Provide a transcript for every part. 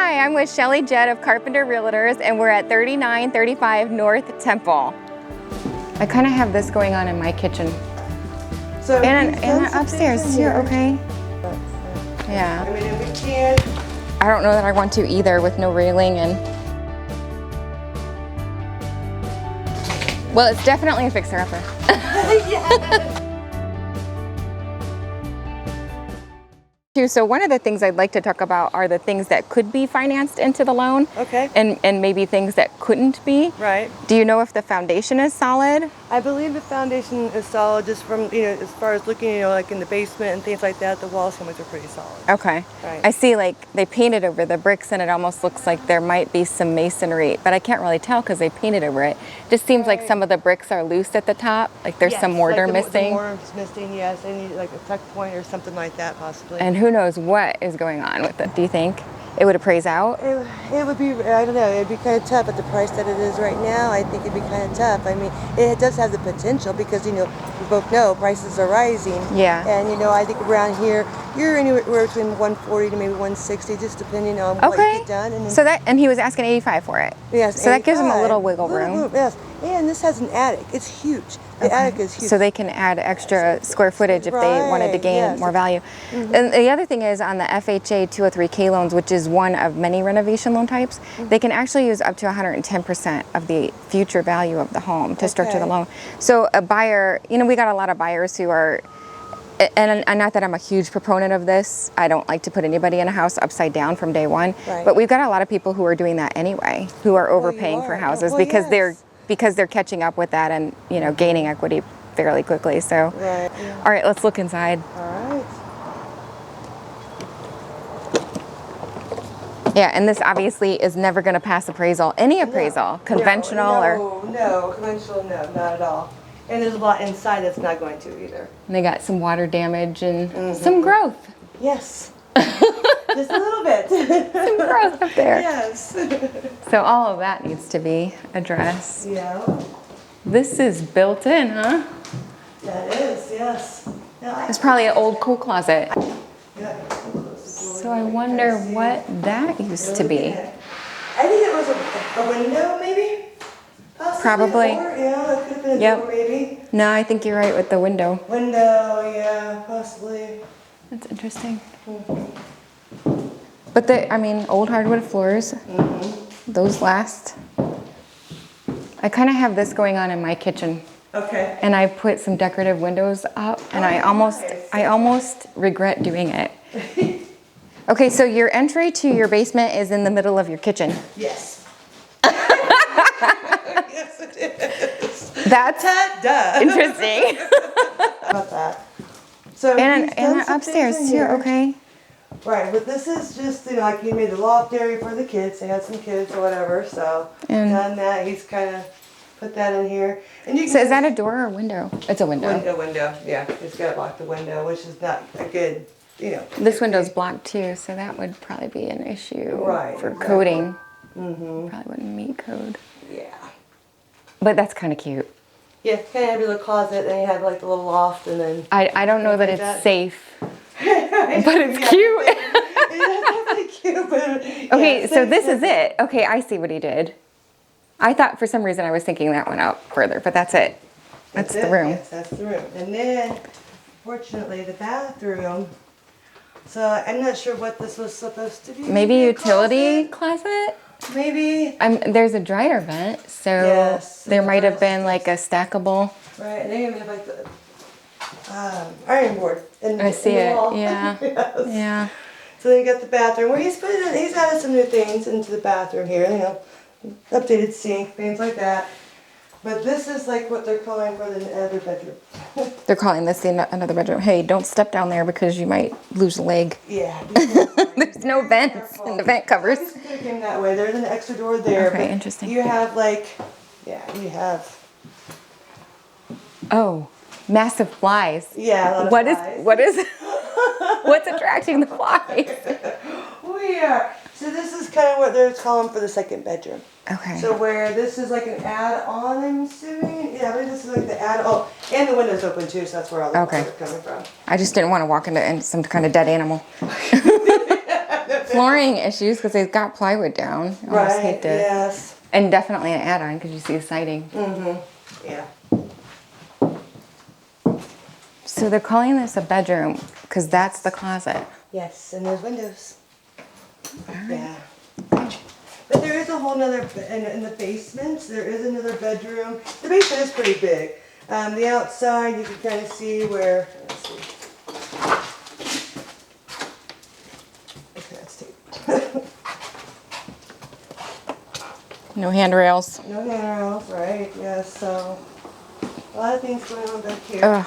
Hi, I'm with Shelly Jett of Carpenter Realtors, and we're at 3935 North Temple. I kind of have this going on in my kitchen. So and upstairs too, okay? Yeah. I mean, if we can. I don't know that I want to either with no railing and. Well, it's definitely a fixer-upper. Yes. So one of the things I'd like to talk about are the things that could be financed into the loan. Okay. And maybe things that couldn't be. Right. Do you know if the foundation is solid? I believe the foundation is solid just from, as far as looking, like in the basement and things like that, the wall ceilings are pretty solid. Okay. Right. I see like they painted over the bricks and it almost looks like there might be some masonry, but I can't really tell because they painted over it. Just seems like some of the bricks are loose at the top, like there's some mortar missing. The mortar's missing, yes. They need like a tuck point or something like that possibly. And who knows what is going on with it, do you think? It would appraise out? It would be, I don't know, it'd be kind of tough at the price that it is right now. I think it'd be kind of tough. I mean, it does have the potential because, we both know prices are rising. Yeah. And, I think around here, you're anywhere between 140 to maybe 160, just depending on what you get done. And so and he was asking 85 for it. Yes. So that gives him a little wiggle room. Yes. And this has an attic. It's huge. The attic is huge. So they can add extra square footage if they wanted to gain more value. Mm-hmm. And the other thing is on the FHA 203K loans, which is one of many renovation loan types, they can actually use up to 110% of the future value of the home to structure the loan. So a buyer, we got a lot of buyers who are, and not that I'm a huge proponent of this, I don't like to put anybody in a house upside down from day one, but we've got a lot of people who are doing that anyway, who are overpaying for houses because they're catching up with that and gaining equity fairly quickly. So, all right, let's look inside. All right. Yeah, and this obviously is never going to pass appraisal. Any appraisal, conventional or no, conventional, no, not at all. And there's a lot inside that's not going to either. And they got some water damage and some growth. Yes. Just a little bit. Some growth up there. Yes. So all of that needs to be addressed. Yeah. This is built in, huh? That is, yes. It's probably an old coat closet. Yeah. So I wonder what that used to be. I think it was a window, maybe? Possibly. Probably. Yeah, it could have been a door, maybe. No, I think you're right with the window. Window, yeah, possibly. That's interesting. But old hardwood floors, those last. I kind of have this going on in my kitchen. Okay. And I put some decorative windows up, and I almost regret doing it. Okay, so your entry to your basement is in the middle of your kitchen. Yes. Yes, it is. That's interesting. About that. So and upstairs too, okay. Right, but this is just, like he made the loft area for the kids. They had some kids or whatever, so done that. He's kind of put that in here. And you can is that a door or a window? It's a window. Window, yeah. He's got to lock the window, which is not a good, This window's blocked too, so that would probably be an issue for coding. Probably wouldn't meet code. Yeah. But that's kind of cute. Yeah, kind of have your little closet, and you have like the little loft, and then. I don't know that it's safe, but it's cute. It's definitely cute, but. Okay, so this is it. Okay, I see what he did. I thought for some reason I was thinking that one out further, but that's it. That's the room. Yes, that's the room. And then, fortunately, the bathroom. So I'm not sure what this was supposed to be. Maybe utility closet? Maybe. There's a dryer vent, so there might have been like a stackable. Right, and they even have like the iron board. I see it. Wall. Yeah. Yes. Yeah. So then you got the bathroom where he's added some new things into the bathroom here. Updated sink, things like that. But this is like what they're calling for the other bedroom. They're calling this another bedroom. Hey, don't step down there because you might lose a leg. Yeah. There's no vents in the vent covers. It could have came that way. There's an extra door there. Okay, interesting. You have you have. Oh, massive flies. Yeah, a lot of flies. What's attracting the flies? So this is kind of what they're calling for the second bedroom. Okay. So where this is like an add-on, I'm assuming. Yeah, I mean, this is like the add-on. Oh, and the window's open too, so that's where all the water is coming from. I just didn't want to walk into some kind of dead animal. flooring issues because they've got plywood down. I almost hate to. Yes. And definitely an add-on because you see the siding. Yeah. So they're calling this a bedroom because that's the closet. Yes, and there's windows. Yeah. But there is a whole nother, in the basement, there is another bedroom. The basement is pretty big. The outside, you can kind of see where, let's see. Okay, let's take. No handrails. No handrails, right? Yes, so a lot of things going on back here. Ugh.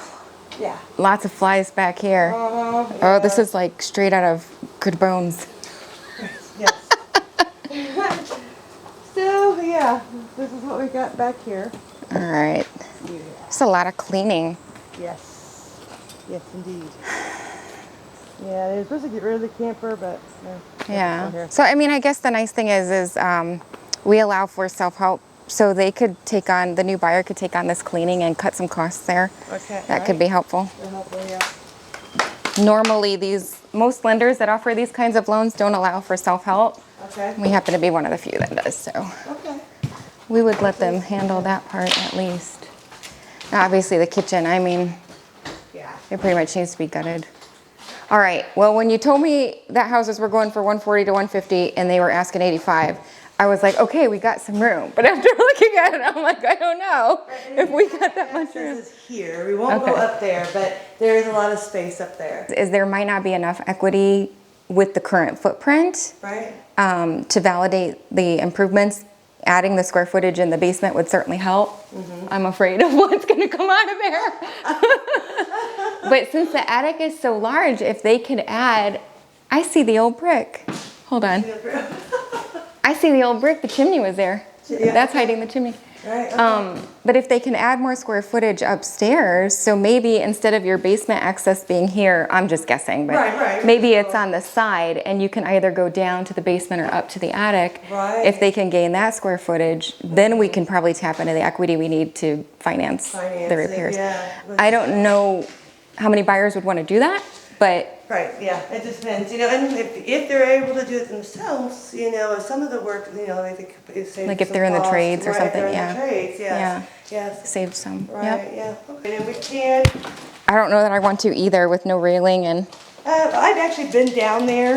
Yeah. Lots of flies back here. Oh, this is like straight out of Good Bones. Yes. So, yeah, this is what we got back here. All right. Yeah. It's a lot of cleaning. Yes. Yes, indeed. Yeah, they're supposed to get rid of the camper, but no. Yeah. So, I mean, I guess the nice thing is we allow for self-help. So they could take on, the new buyer could take on this cleaning and cut some costs there. Okay. That could be helpful. They're helpful, yeah. Normally, most lenders that offer these kinds of loans don't allow for self-help. Okay. We happen to be one of the few that does, so Okay. we would let them handle that part at least. Now, obviously, the kitchen, I mean, Yeah. it pretty much needs to be gutted. All right, well, when you told me that houses were going for 140 to 150 and they were asking 85, I was like, okay, we got some room. But after looking at it, I'm like, I don't know if we got that much room. This is here. We won't go up there, but there is a lot of space up there. There might not be enough equity with the current footprint, Right? to validate the improvements. Adding the square footage in the basement would certainly help. I'm afraid of what's going to come out of there. But since the attic is so large, if they could add, I see the old brick. Hold on. I see the old brick. The chimney was there. Yeah. That's hiding the chimney. Right. Okay. But if they can add more square footage upstairs, so maybe instead of your basement access being here, I'm just guessing, but Right. maybe it's on the side and you can either go down to the basement or up to the attic. Right. If they can gain that square footage, then we can probably tap into the equity we need to finance the Financing, repairs. yeah. I don't know how many buyers would want to do that, but Right, yeah, it just depends, and if they're able to do it themselves, some of the work, they think is saving Like if some they're in the costs. trades or Right, something, if they're yeah. in the trades, yes, yes. save some. Right, Yep. yeah, okay, and we can, I don't know that I want to either with no railing and I've actually been down there,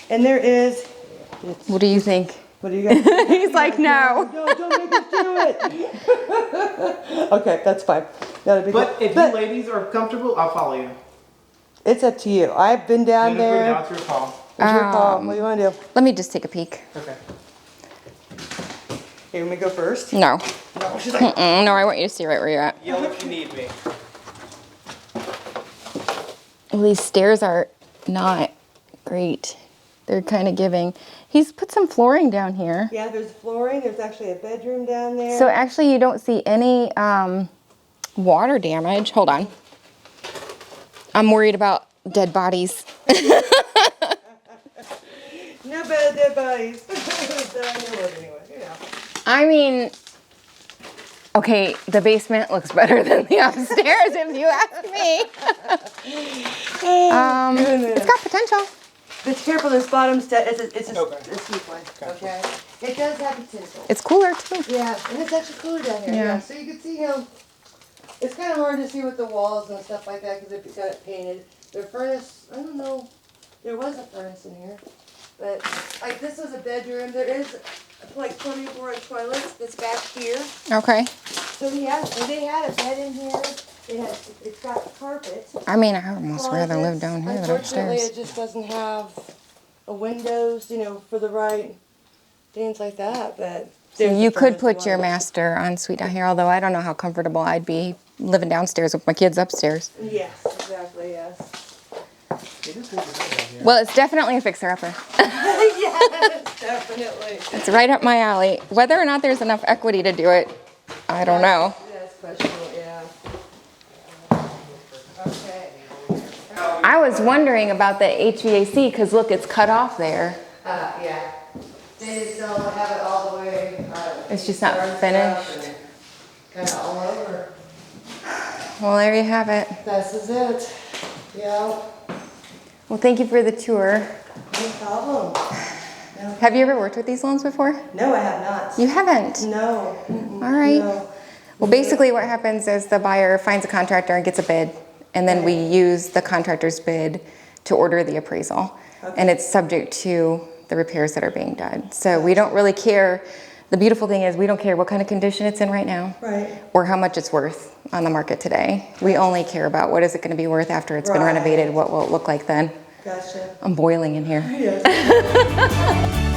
and there is, what do you think? what do you guys think? He's like, no. Don't make us do it. Okay, that's fine. That'll be But good. if you ladies are comfortable, I'll follow you. It's up to you. I've been down Jennifer, there. now it's your call. It's your call. What do you want to do? Let me just take a peek. Okay. Here, let me go first. No. No, she's like, No, I want you to see right where you're at. Yell if you need me. Well, these stairs are not great. They're kind of giving. He's put some flooring down here. yeah, there's flooring. There's actually a bedroom down there. So actually you don't see any water damage. Hold on. I'm worried about dead bodies. No bad dead bodies. That I know of anyway, I mean, okay, the basement looks better than the upstairs if you ask me. It's got potential. Be careful, this bottom step, it's a Okay. steep one, okay? It does have potential. It's cooler too. Yeah, and it's actually cooler down here. Yeah. So you can see how, it's kind of hard to see with the walls and stuff like that because they've got it painted. The furnace, I don't know, there was a furnace in here. But, like, this is a bedroom. There is, like, plumbing for a toilet that's back here. Okay. So they had a bed in here. It's got carpet. I mean, I almost rather live Closets. down here than Unfortunately, upstairs. it just doesn't have a windows, for the right things like that. But there's You the could furnace put your one. master en suite down here, although I don't know how comfortable I'd be living downstairs with my kids upstairs. Yes, exactly. Yes. It is good to know down here. Well, it's definitely a fixer-upper. Yes, definitely. It's right up my alley. Whether or not there's enough equity to do it, I don't know. That's questionable. Yeah. Okay. I was wondering about the HVAC because look, it's cut off there. Yeah. They just don't have it all the way. It's just not finished. Kind of all over. Well, there you have it. This is it. Yeah. Well, thank you for the tour. No problem. No. Have you ever worked with these loans before? No, I have not. You haven't? No. All right. No. Well, basically what happens is the buyer finds a contractor and gets a bid, and then we use the contractor's bid to order the appraisal. Okay. And it's subject to the repairs that are being done. So we don't really care. The beautiful thing is we don't care what kind of condition it's in right now. Right. Or how much it's worth on the market today. We only care about what is it going to be worth after it's been Right. renovated, what will it look like then. Gotcha. I'm boiling in here. Yes.